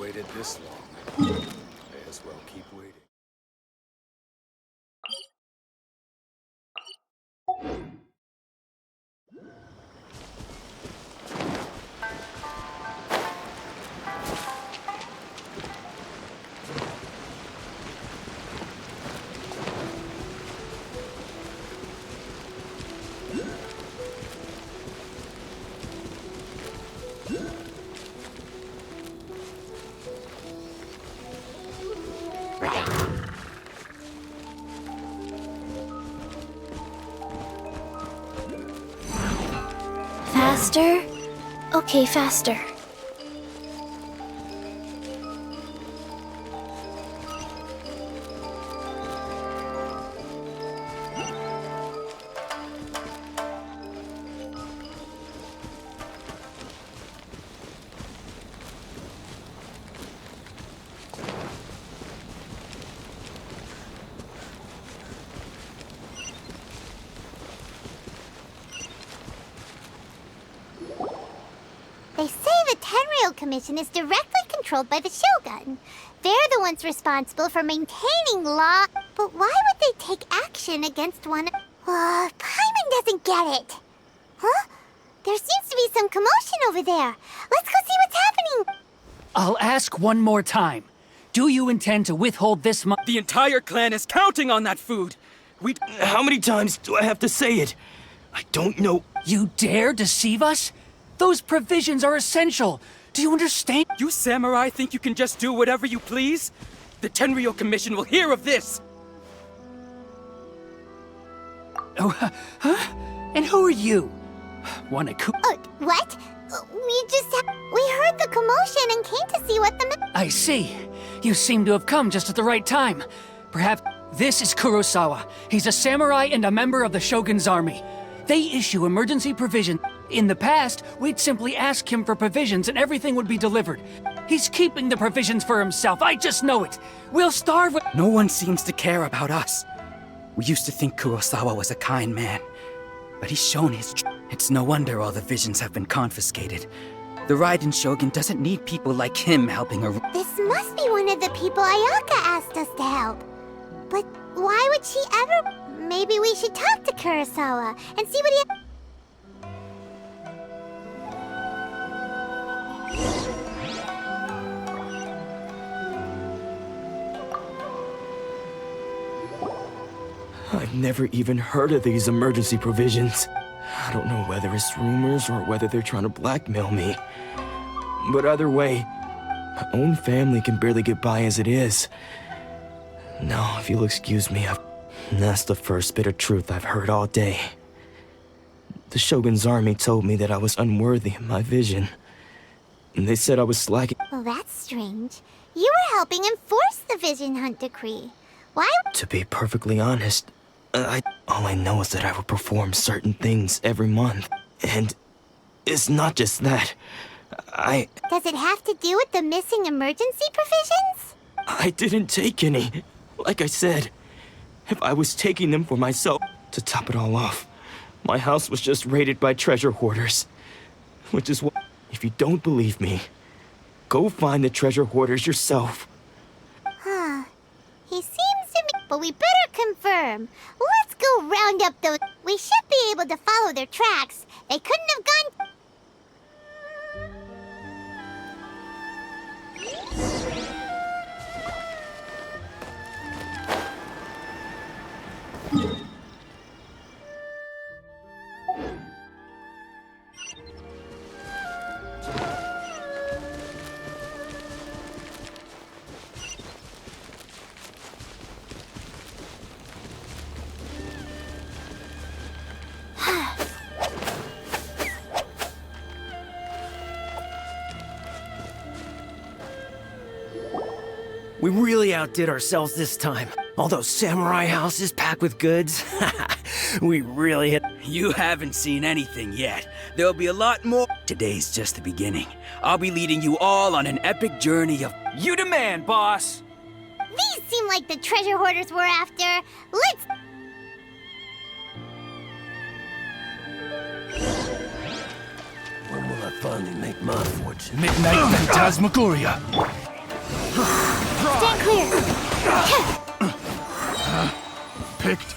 waited this long. May as well keep waiting. Faster? Okay, faster. They say the Tenryou Commission is directly controlled by the Shogun. They're the ones responsible for maintaining law. But why would they take action against one? Paimon doesn't get it. Huh? There seems to be some commotion over there. Let's go see what's happening. I'll ask one more time. Do you intend to withhold this money? The entire clan is counting on that food. How many times do I have to say it? I don't know. You dare deceive us? Those provisions are essential. Do you understand? You samurai think you can just do whatever you please? The Tenryou Commission will hear of this! Oh, huh? And who are you? Wanna What? We heard the commotion and came to see what the... I see. You seem to have come just at the right time. Perhaps this is Kurosawa. He's a samurai and a member of the Shogun's army. They issue emergency provision. In the past, we'd simply ask him for provisions and everything would be delivered. He's keeping the provisions for himself, I just know it. We'll starve with— No one seems to care about us. We used to think Kurosawa was a kind man, but he's shown his It's no wonder all the visions have been confiscated. The Raiden Shogun doesn't need people like him helping her. This must be one of the people Ayaka asked us to help. But why would she ever... Maybe we should talk to Kurosawa and see what he... I've never even heard of these emergency provisions. I don't know whether it's rumors or whether they're trying to blackmail me. But either way, my own family can barely get by as it is. Now, if you'll excuse me, that's the first bit of truth I've heard all day. The Shogun's army told me that I was unworthy of my vision. And they said I was slacking. Well, that's strange. You were helping enforce the Vision Hunt Decree. Why? To be perfectly honest, all I know is that I will perform certain things every month. And it's not just that. Does it have to do with the missing emergency provisions? I didn't take any. Like I said, if I was taking them for myself, to top it all off, my house was just raided by treasure hoarders. Which is why, if you don't believe me, go find the treasure hoarders yourself. Huh. He seems to be... But we better confirm. Let's go round up those... We should be able to follow their tracks. They couldn't have gone... We really outdid ourselves this time. All those samurai houses packed with goods. We really hit... You haven't seen anything yet. There'll be a lot more. Today's just the beginning. I'll be leading you all on an epic journey of... You demand, boss! These seem like the treasure hoarders we're after. Let's... When will I finally make my fortune? Midnight Phantasmagoria. Stand clear. Picked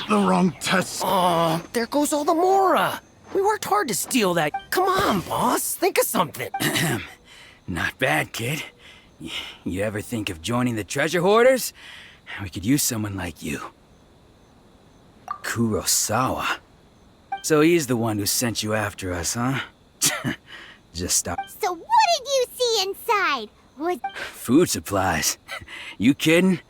the wrong test. Oh, there goes all the Mora. We worked hard to steal that. Come on, boss. Think of something. Not bad, kid. You ever think of joining the treasure hoarders? We could use someone like you. Kurosawa. So he's the one who sent you after us, huh? Just stop. So what did you see inside? Was Food supplies. You kidding?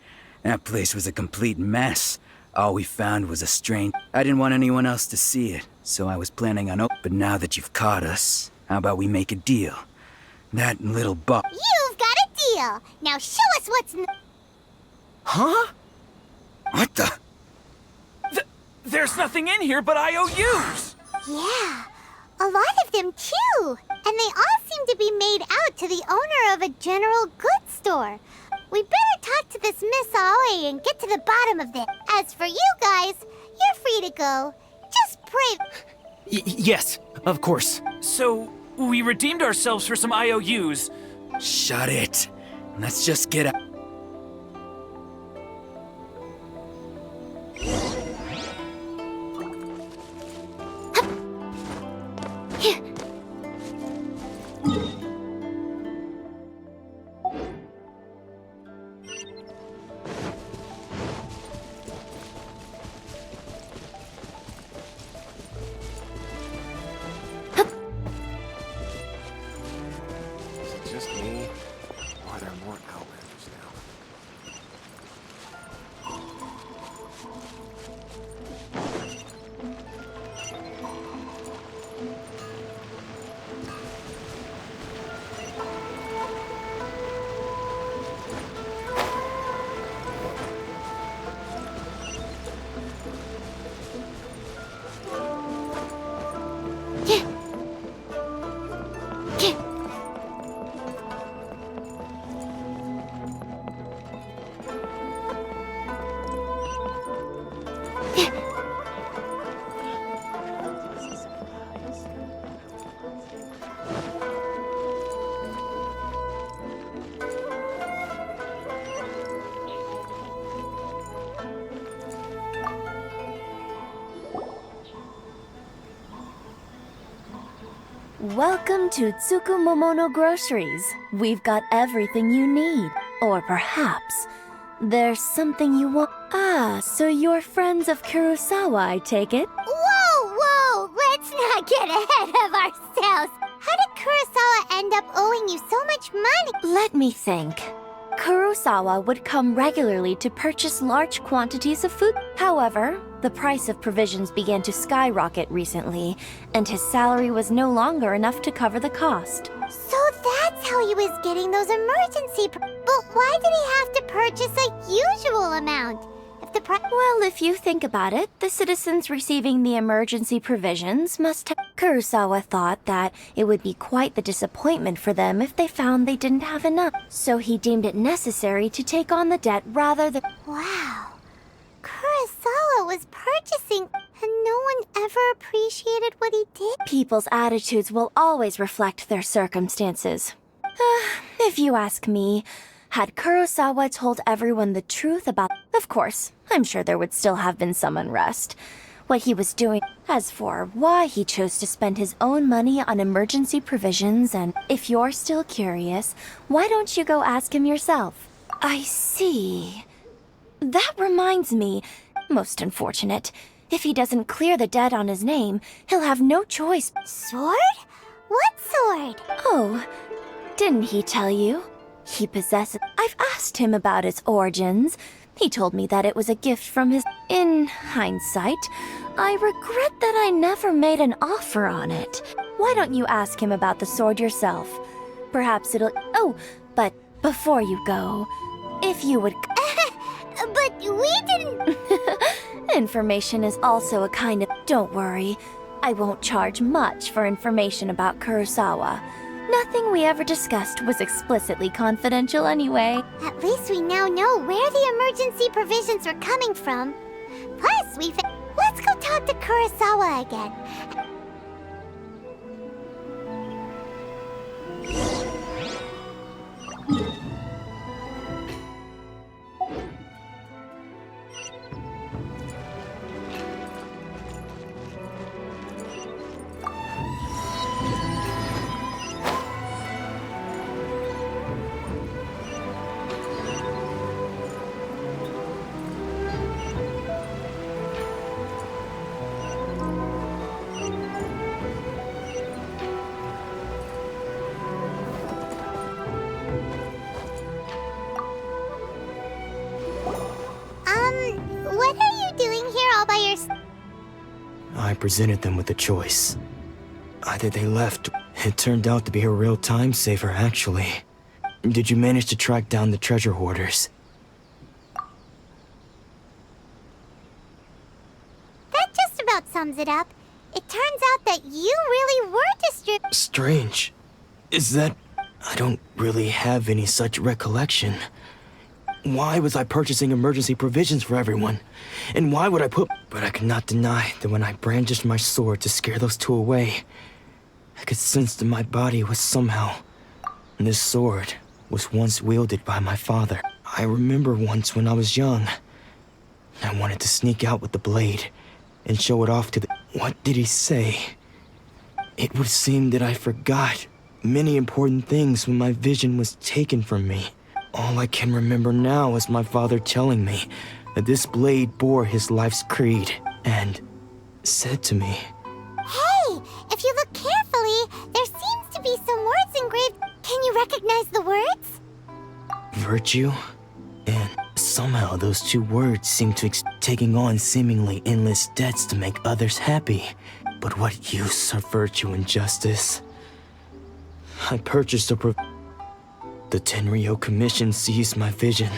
That place was a complete mess. All we found was a strange... I didn't want anyone else to see it, so I was planning on... But now that you've caught us, how about we make a deal? That little buck... You've got a deal. Now show us what's in Huh? What the... There's nothing in here but IOUs! Yeah, a lot of them too. And they all seem to be made out to the owner of a general goods store. We better talk to this Miss Aoi and get to the bottom of this. As for you guys, you're free to go. Just pray. Yes, of course. So, we redeemed ourselves for some IOUs. Shut it. Let's just get out. Is it just me? Or are there more outlanders now? Welcome to Tsukumomono Groceries. We've got everything you need. Or perhaps there's something you want. Ah, so you're friends of Kurosawa, I take it? Whoa, let's not get ahead of ourselves. How did Kurosawa end up owing you so much money? Let me think. Kurosawa would come regularly to purchase large quantities of food. However, the price of provisions began to skyrocket recently, and his salary was no longer enough to cover the cost. So that's how he was getting those emergency But why did he have to purchase a usual amount? If the Well, if you think about it, the citizens receiving the emergency provisions must have... Kurosawa thought that it would be quite the disappointment for them if they found they didn't have enough. So he deemed it necessary to take on the debt rather than... Wow. Kurosawa was purchasing, and no one ever appreciated what he did. People's attitudes will always reflect their circumstances. If you ask me, had Kurosawa told everyone the truth about... Of course, I'm sure there would still have been some unrest. What he was doing. As for why he chose to spend his own money on emergency provisions, and if you're still curious, why don't you go ask him yourself? I see. That reminds me. Most unfortunate. If he doesn't clear the debt on his name, he'll have no choice. Sword? What sword? Oh, didn't he tell you? He possesses... I've asked him about its origins. He told me that it was a gift from his... In hindsight, I regret that I never made an offer on it. Why don't you ask him about the sword yourself? Perhaps it'll... Oh, but before you go, if you would... But we didn't... Information is also a kind of... Don't worry. I won't charge much for information about Kurosawa. Nothing we ever discussed was explicitly confidential anyway. At least we now know where the emergency provisions were coming from. Plus, Let's go talk to Kurosawa again. doing here all by yourself? I presented them with a choice. Either they left. It turned out to be a real time saver, actually. Did you manage to track down the treasure hoarders? That just about sums it up. It turns out that you really were Strange. Is that... I don't really have any such recollection. Why was I purchasing emergency provisions for everyone? And why would I put... But I could not deny that when I brandished my sword to scare those two away, I could sense that my body was somehow... This sword was once wielded by my father. I remember once when I was young, I wanted to sneak out with the blade and show it off to the... What did he say? It would seem that I forgot many important things when my vision was taken from me. All I can remember now is my father telling me that this blade bore his life's creed and said to me, Hey, if you look carefully, there seems to be some words engraved. Can you recognize the words? virtue, and somehow those two words seem to taking on seemingly endless debts to make others happy. But what use are virtue and justice? I purchased the Tenryo Commission seized my vision,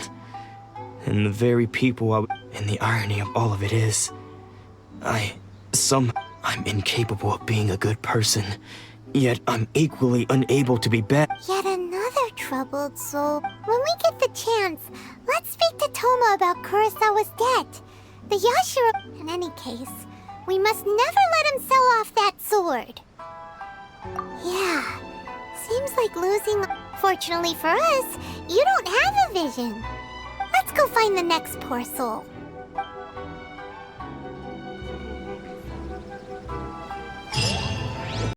and the very people and the irony of all of it is, I'm incapable of being a good person, yet I'm equally unable to be bad. Yet another troubled soul. When we get the chance, let's speak to Toma about Kurosawa's debt. The Yashiro... In any case, we must never let him sell off that sword. Yeah, seems like losing... Fortunately for us, you don't have a vision. Let's go find the next poor soul.